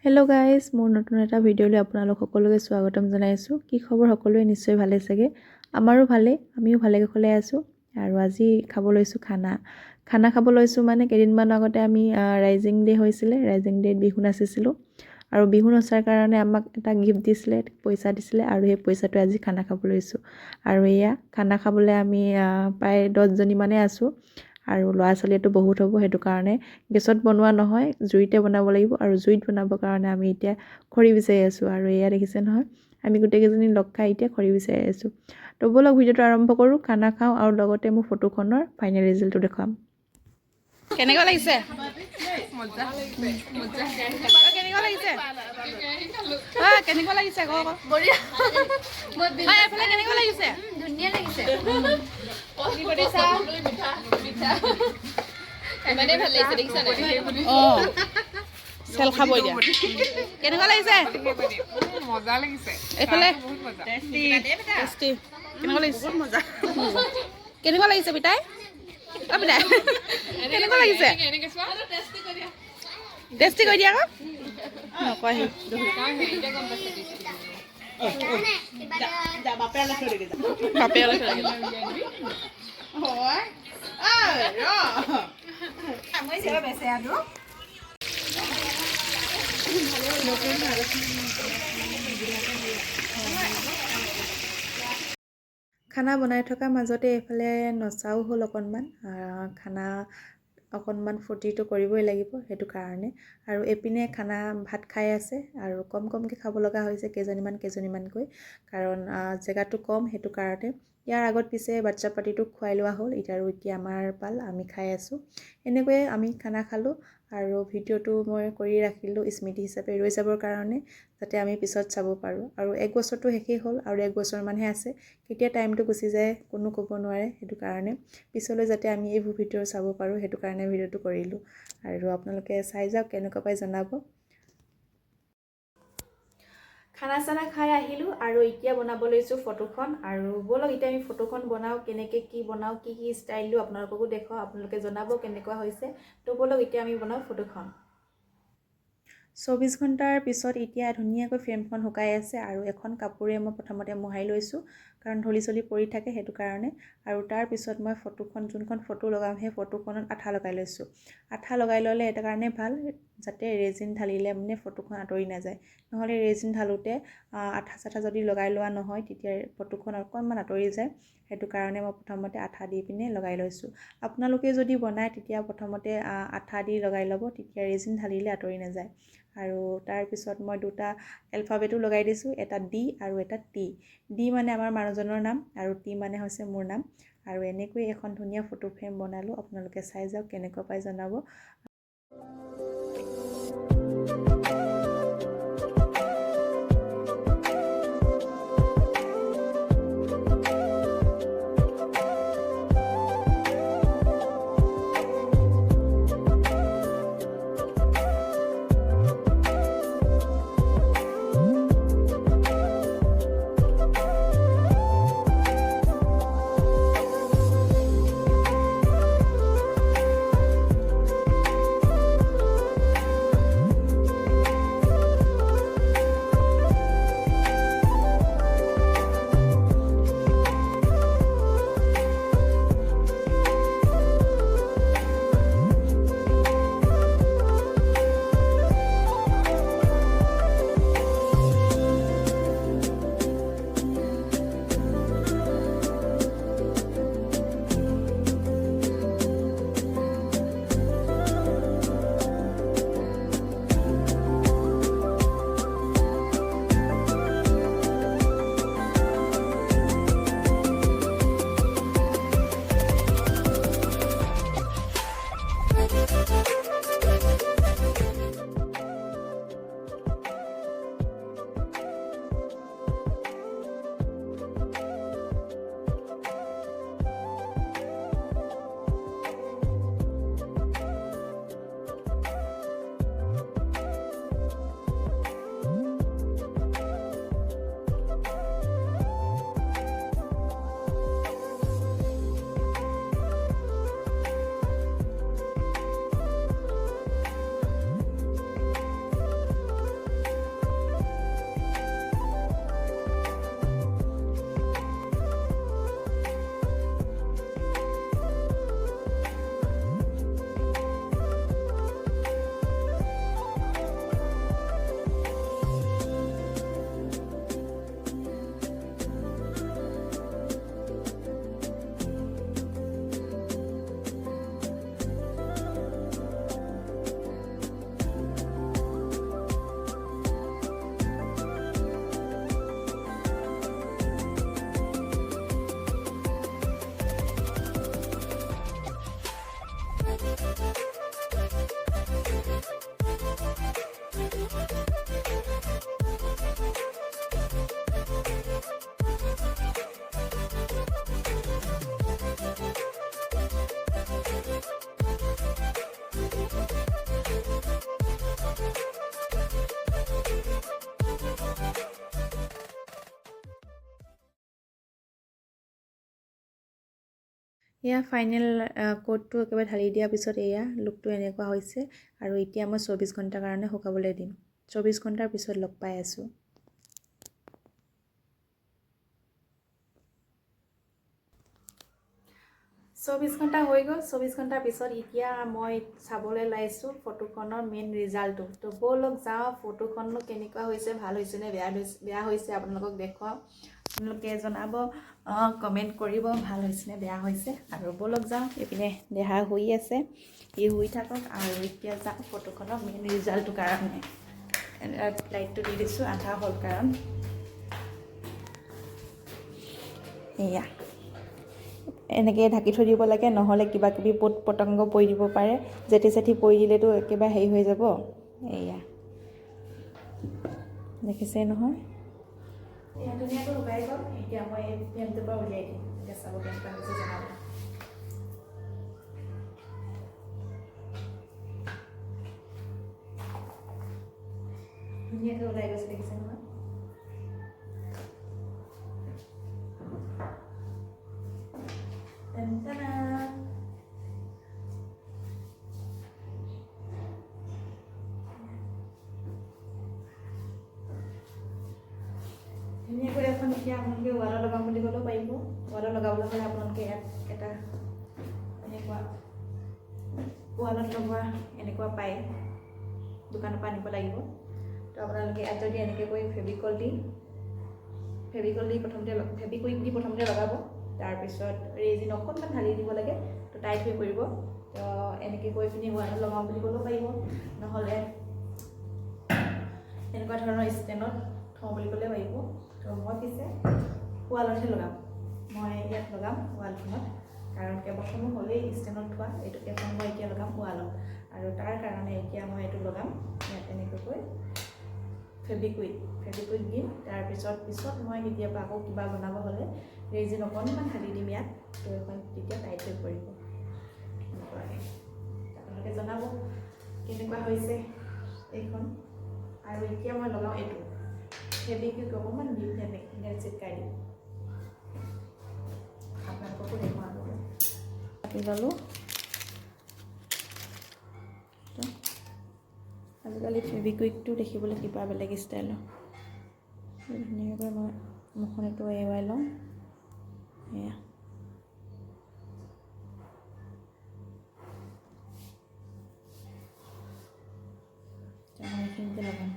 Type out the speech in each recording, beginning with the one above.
Hello' guys, মোৰ নতুন এটা ভিডিঅ'লৈ আপোনালোক সকলোকে স্বাগতম জনাইছোঁ। কি খবৰ সকলোৱে নিশ্চয় ভালে চাগে। আমাৰো ভালেই, আমিও ভালে কুশলে আছোঁ। আৰু আজি খাব লৈছোঁ খানা খাব লৈছোঁ মানে কেইদিনমান আগতে আমি ৰাইজিং ডে হৈছিলে, ৰাইজিং ডেত বিহু নাচিছিলোঁ। আৰু বিহু নচাৰ কাৰণে আমাক এটা গিফ্ট দিছিলে, পইচা দিছিলে, আৰু সেই পইচাটোৱে আজি খানা খাব লৈছোঁ। আৰু এয়া খানা খাবলৈ আমি প্ৰায় 10জনীমানে আছোঁ। আৰু ল'ৰা ছোৱালীটো বহুত হ'ব, সেইটো কাৰণে গেছত বনোৱা নহয়, জুইতে বনাব লাগিব। আৰু জুইত বনাবৰ কাৰণে আমি এতিয়া খৰি বিচাৰি আছোঁ। আৰু এয়া দেখিছে নহয়, আমি গোটেইকেইজনী লগ খাই এতিয়া খৰি বিচাৰি আছোঁ। তো ব'লক ভিডিঅ'টো আৰম্ভ কৰোঁ, খানা খাওঁ আৰু লগতে মোৰ ফটোখনৰ ফাইনেল ৰিজাল্টটো দেখুৱাম। কেনেকুৱা লাগিছে? কেনেকুৱা লাগিছে? কেনেকুৱা লাগিছে আকৌ এফালে কেনেকুৱা লাগিছে? ধুনীয়া লাগিছে। ইমানেই ভাল লাগিছে দেখিছা নাই? অঁ চেল খাব এতিয়া। কেনেকুৱা লাগিছে? মজা লাগিছে। এইফালে বহুত মজা। টেষ্টি। কেনেকুৱা লাগিছে? বহুত মজা। কেনেকুৱা লাগিছে পিতাই? অ' পিতাই কেনেকুৱা লাগিছে? টেষ্টি কৰি দিয়া আকৌ। নকয়হি। বাপে অলপ খানা বনাই থকাৰ মাজতে এইফালে নচাও হ'ল অকণমান। খানা অকণমান ফূৰ্তিটো কৰিবই লাগিব, সেইটো কাৰণে। আৰু এপিনে ভাত খাই আছে, আৰু কমকৈ খাব লগা হৈছে কেইজনীমানকৈ, কাৰণ জেগাটো কম, সেইটো কাৰণে। ইয়াৰ আগত পিছে বাচ্ছা পাৰ্টিটোক খুৱাই লোৱা হ'ল, এতিয়া আমাৰ পাল, আমি খাই আছোঁ। এনেকৈয়ে আমি খানা খালোঁ। আৰু ভিডিঅ'টো মই কৰি ৰাখিলোঁ স্মৃতি হিচাপে ৰৈ যাবৰ কাৰণে, যাতে আমি পিছত চাব পাৰোঁ। আৰু 1 বছৰটো শেষেই হ'ল, আৰু 1 বছৰমানহে আছে। কেতিয়া টাইমটো গুচি যায় কোনো ক'ব নোৱাৰে, সেইটো কাৰণে পিছলৈ যাতে আমি এইবোৰ ভিডিঅ' চাব পাৰোঁ, সেইটো কাৰণে ভিডিঅ'টো কৰিলোঁ। আৰু আপোনালোকে চাই যাওক, কেনেকুৱা পাই জনাব। খানা চানা খাই আহিলোঁ, আৰু এতিয়া বনাব লৈছোঁ ফটোখন। আৰু ব'লক এতিয়া আমি ফটোখন বনাওঁ, কেনেকৈ কি বনাওঁ, কি ষ্টাইল দিওঁ আপোনালোককো দেখুৱাওঁ, আপোনালোকে জনাব কেনেকুৱা হৈছে। তো ব'লক এতিয়া আমি বনাওঁ ফটোখন। 24 ঘণ্টাৰ পিছত এতিয়া ধুনীয়াকৈ ফ্ৰেমখন শুকাই আছে, আৰু এখন কাপোৰে মই প্ৰথমতে মোহাৰি লৈছোঁ, কাৰণ ধূলি চলি পৰি থাকে, সেইটো কাৰণে। আৰু তাৰপিছত মই যোনখন ফটো লগাম, সেই ফটোখনত আঠা লগাই লৈছোঁ। আঠা লগাই ল'লে এটা কাৰণে ভাল, যাতে ৰেজিন ঢালিলে মানে ফটোখন আঁতৰি নাযায়। নহ'লে ৰেজিন ঢালোতে আঠা চাঠা যদি লগাই লোৱা নহয়, তেতিয়া ফটোখন অকণমান আঁতৰি যায়। সেইটো কাৰণে মই প্ৰথমতে আঠা দি পিনে লগাই লৈছোঁ। আপোনালোকে যদি বনায়, তেতিয়া প্ৰথমতে আঠা দি লগাই ল'ব, তেতিয়া ৰেজিন ঢালিলে আঁতৰি নাযায়। আৰু তাৰপিছত মই 2টা এলফাবেটো লগাই দিছোঁ, এটা D আৰু এটা T। D মানে আমাৰ মানুহজনৰ নাম, আৰু T মানে হৈছে মোৰ নাম। আৰু এনেকৈ এখন ধুনীয়া ফটো ফ্ৰেম বনালোঁ, আপোনালোকে চাই যাওক, কেনেকুৱা পাই জনাব। এয়া ফাইনেল কোটটো একেবাৰে ঢালি দিয়াৰ পিছত এয়া লুকটো এনেকুৱা হৈছে আৰু এতিয়া মই 24 ঘণ্টাৰ কাৰণে শুকাবলৈ দিম 24 ঘণ্টাৰ পিছত লগ পাই আছোঁ 24 ঘণ্টা হৈ গ'ল 24 ঘণ্টাৰ পিছত এতিয়া মই চাবলৈ লাইছোঁ ফটোখনৰ মেইন ৰিজাল্টটো তো ব'লক যাওঁ ফটোখনো কেনেকুৱা হৈছে ভাল হৈছে নে বেয়া হৈছে আপোনালোকক দেখুৱাওঁ আপোনালোকে জনাব কমেণ্ট কৰিব ভাল হৈছে নে বেয়া হৈছে আৰু ব'লক যাওঁ এইপিনে দেহা শুই আছে ই শুই থাকক আৰু এতিয়া যাওঁ ফটোখনৰ মেইন ৰিজাল্টটোৰ কাৰণে লাইটটো দি দিছোঁ আধা হ'ল কাৰণ এয়া এনেকৈ ঢাকি থৈ দিব লাগে নহ'লে কিবা কিবি পোত পতংগ পৰি দিব পাৰে জেঠি চেঠি পৰি দিলেতো একেবাৰে হেৰি হৈ যাব এয়া দেখিছে নহয় এয়া ধুনীয়াকৈ শুকাই গ'ল এতিয়া মই এই ফ্ৰেমটোৰ পৰা উলিয়াই দিম এতিয়া চাব কেনেকুৱা হৈছে জনাব ধুনীয়াকৈ ওলাই গৈছে দেখিছে নহয় ধুনীয়াকৈ এখন এতিয়া আপোনালোকে ৱালত লগাম বুলি ক'লেও পাৰিব ৱালত লগাবলৈ হ'লে আপোনালোকে ইয়াত এটা এনেকুৱা ৱালত লগোৱা এনেকুৱা পায় দোকানৰ পৰা আনিব লাগিব তো আপোনালোকে ইয়াত যদি এনেকৈ কৰি ফেভিকল দি ফেভিকুইক দি প্ৰথমতে লগাব তাৰপিছত ৰেজিন অকণমান ঢালি দিব লাগে তো টাইট হৈ পৰিব তো এনেকৈ কৰি পিনি ৱালত লগাম বুলি ক'লেও পাৰিব নহ'লে এনেকুৱা ধৰণৰ ষ্টেণ্ডত থওঁ বুলি ক'লে পাৰিব তো মই পিছে ৱালতহে লগাম মই ইয়াত লগাম ৱালখনত কাৰণ কেইবাখনো হ'লেই ষ্টেণ্ডত থোৱা এইটো কেইখন মই এতিয়া লগাম ৱালত আৰু তাৰ কাৰণে এতিয়া মই এইটো লগাম ইয়াত এনেকৈ ফেভিকুইক দিম তাৰপিছত মই কেতিয়াবা আকৌ কিবা বনাব হ'লে ৰেজিন অকণমান ঢালি দিম ইয়াত তো এখন তেতিয়া টাইট হৈ পৰিব আপোনালোকে জনাব কেনেকুৱা হৈছে এইখন আৰু এতিয়া মই লগাওঁ এইটো ফেভিকুইক অকণমান দিম তেনেকৈ চিটকাই দিম আপোনালোককো দেখুৱাম কাটি ল'লোঁ আজিকালি ফেভিকুইকটো দেখিবলৈ কিবা বেলেগ ষ্টাইলৰ ধুনীয়াকৈ মই মুখখন এইটো এৰুৱাই লওঁ এয়া মই এইখিনিতে লগাম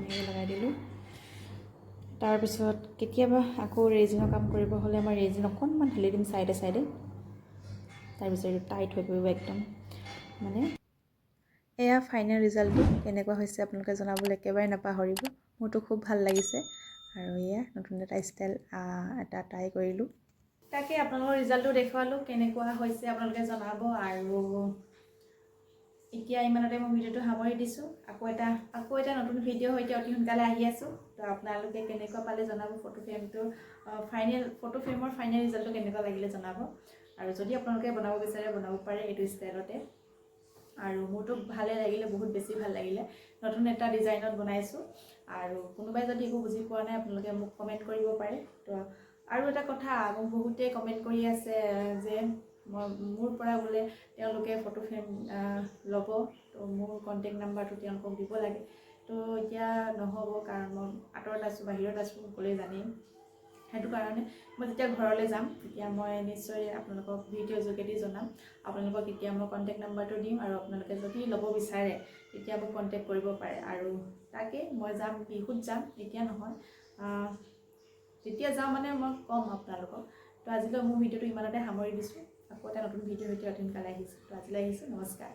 ধুনীয়াকৈ লগাই দিলোঁ তাৰপিছত কেতিয়াবা আকৌ ৰেজিনৰ কাম কৰিব হ'লে মই ৰেজিন অকণমান ঢালি দিম চাইডে তাৰপিছত এইটো টাইট হৈ পৰিব একদম মানে এয়া ফাইনেল ৰিজাল্টটো কেনেকুৱা হৈছে আপোনালোকে জনাবলৈ একেবাৰে নাপাহৰিব মোৰতো খুব ভাল লাগিছে আৰু এয়া নতুন এটা ষ্টাইল এটা ট্ৰাই কৰিলোঁ তাকে আপোনালোকৰ ৰিজাল্টটো দেখুৱালোঁ কেনেকুৱা হৈছে আপোনালোকে জনাব আৰু এতিয়া ইমানতে মই ভিডিঅ'টো সামৰি দিছোঁ আকৌ এটা নতুন ভিডিঅ' সৈতে অতি সোনকালে আহি আছোঁ তো আপোনালোকে কেনেকুৱা পালে জনাব ফটো ফ্ৰেমৰ ফাইনেল ৰিজাল্টটো কেনেকুৱা লাগিলে জনাব আৰু যদি আপোনালোকে বনাব বিচাৰে বনাব পাৰে এইটো ষ্টাইলতে আৰু মোৰতো ভালে লাগিলে বহুত বেছি ভাল লাগিলে নতুন এটা ডিজাইনত বনাইছোঁ আৰু কোনোবাই যদি একো বুজি পোৱা নাই আপোনালোকে মোক কমেণ্ট কৰিব পাৰে তো আৰু এটা কথা মোক বহুতেই কমেণ্ট কৰি আছে যে মোৰ পৰা বোলে তেওঁলোকে ফটো ফ্ৰেম ল'ব তো মোৰ কণ্টেক্ট নাম্বাৰটো তেওঁলোকক দিব লাগে তো এতিয়া নহ'ব কাৰণ মই আঁতৰত আছোঁ বাহিৰত আছোঁ সকলোৱে জানেই সেইটো কাৰণে মই যেতিয়া ঘৰলৈ যাম তেতিয়া মই নিশ্চয় আপোনালোকক ভিডিঅ' যোগেদি জনাম আপোনালোকক এতিয়া মই কণ্টেক্ট নাম্বাৰটো দিম আৰু আপোনালোকে যদি ল'ব বিচাৰে তেতিয়া মোক কণ্টেক্ট কৰিব পাৰে আৰু তাকে মই যাম বিহুত যাম এতিয়া নহয় যেতিয়া যাওঁ মানে মই ক'ম আপোনালোকক তো আজিলৈ মোৰ ভিডিঅ'টো ইমানতে সামৰি দিছোঁ আকৌ এটা নতুন ভিডিঅ' সৈতে অতি সোনকালে আহিছোঁ তো আজিলৈ আহিছোঁ নমস্কাৰ